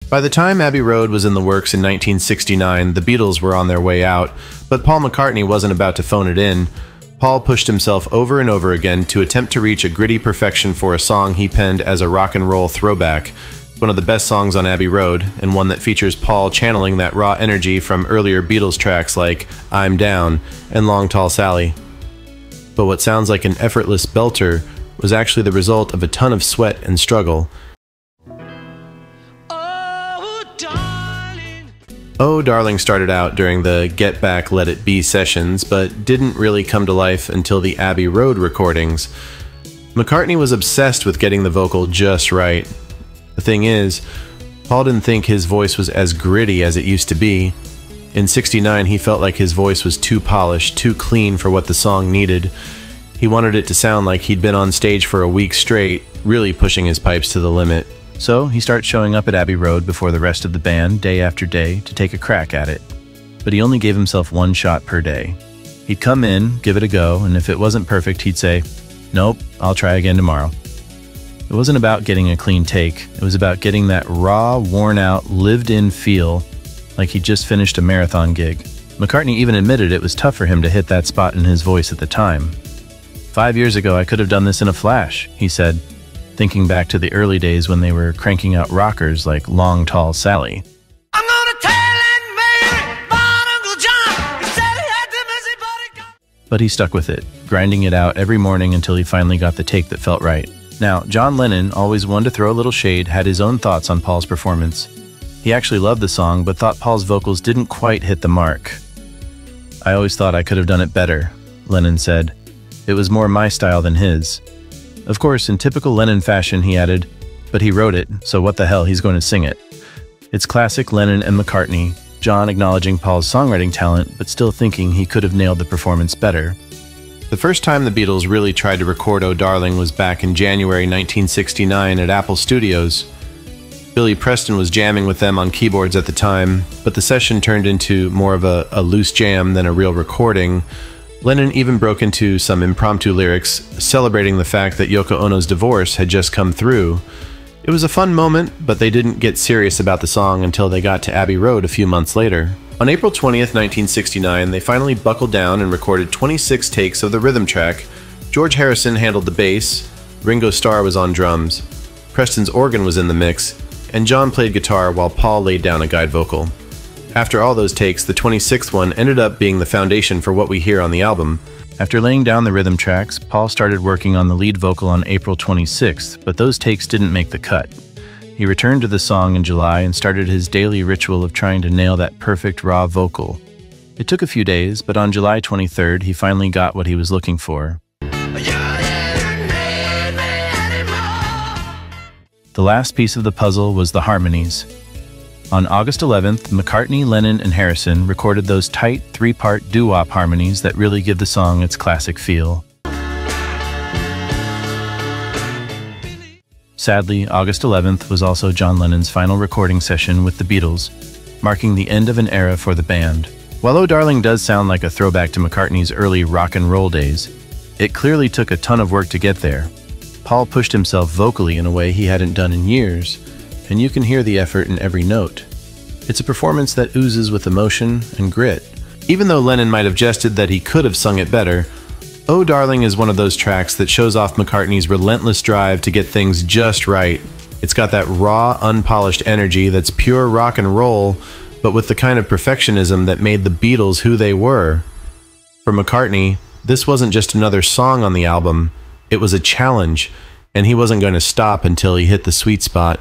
By the time Abbey Road was in the works in 1969, the Beatles were on their way out, but Paul McCartney wasn't about to phone it in. Paul pushed himself over and over again to attempt to reach a gritty perfection for a song he penned as a rock and roll throwback, one of the best songs on Abbey Road, and one that features Paul channeling that raw energy from earlier Beatles tracks like I'm Down and Long Tall Sally. But what sounds like an effortless belter was actually the result of a ton of sweat and struggle. Oh Darling started out during the Get Back Let It Be sessions, but didn't really come to life until the Abbey Road recordings. McCartney was obsessed with getting the vocal just right. The thing is, Paul didn't think his voice was as gritty as it used to be. In '69, he felt like his voice was too polished, too clean for what the song needed. He wanted it to sound like he'd been on stage for a week straight, really pushing his pipes to the limit. So he starts showing up at Abbey Road before the rest of the band, day after day, to take a crack at it. But he only gave himself one shot per day. He'd come in, give it a go, and if it wasn't perfect, he'd say, "Nope, I'll try again tomorrow." It wasn't about getting a clean take. It was about getting that raw, worn-out, lived-in feel like he'd just finished a marathon gig. McCartney even admitted it was tough for him to hit that spot in his voice at the time. 5 years ago, I could have done this in a flash, he said, thinking back to the early days when they were cranking out rockers like Long Tall Sally. I'm gonna tell Aunt Mary about Uncle John. He said he had the messy body. But he stuck with it, grinding it out every morning until he finally got the take that felt right. Now, John Lennon, always one to throw a little shade, had his own thoughts on Paul's performance. He actually loved the song, but thought Paul's vocals didn't quite hit the mark. "I always thought I could have done it better," Lennon said. "It was more my style than his." Of course, in typical Lennon fashion, he added, "But he wrote it, so what the hell, he's going to sing it." It's classic Lennon and McCartney, John acknowledging Paul's songwriting talent, but still thinking he could have nailed the performance better. The first time the Beatles really tried to record Oh Darling was back in January 1969 at Apple Studios. Billy Preston was jamming with them on keyboards at the time, but the session turned into more of a loose jam than a real recording. Lennon even broke into some impromptu lyrics, celebrating the fact that Yoko Ono's divorce had just come through. It was a fun moment, but they didn't get serious about the song until they got to Abbey Road a few months later. On April 20th, 1969, they finally buckled down and recorded 26 takes of the rhythm track. George Harrison handled the bass, Ringo Starr was on drums, Preston's organ was in the mix, and John played guitar while Paul laid down a guide vocal. After all those takes, the 26th one ended up being the foundation for what we hear on the album. After laying down the rhythm tracks, Paul started working on the lead vocal on April 26th, but those takes didn't make the cut. He returned to the song in July and started his daily ritual of trying to nail that perfect raw vocal. It took a few days, but on July 23rd, he finally got what he was looking for. The last piece of the puzzle was the harmonies. On August 11th, McCartney, Lennon, and Harrison recorded those tight, three-part doo-wop harmonies that really give the song its classic feel. Sadly, August 11th was also John Lennon's final recording session with the Beatles, marking the end of an era for the band. While Oh Darling does sound like a throwback to McCartney's early rock and roll days, it clearly took a ton of work to get there. Paul pushed himself vocally in a way he hadn't done in years, and you can hear the effort in every note. It's a performance that oozes with emotion and grit. Even though Lennon might have jested that he could have sung it better, Oh Darling is one of those tracks that shows off McCartney's relentless drive to get things just right. It's got that raw, unpolished energy that's pure rock and roll, but with the kind of perfectionism that made the Beatles who they were. For McCartney, this wasn't just another song on the album, it was a challenge, and he wasn't going to stop until he hit the sweet spot.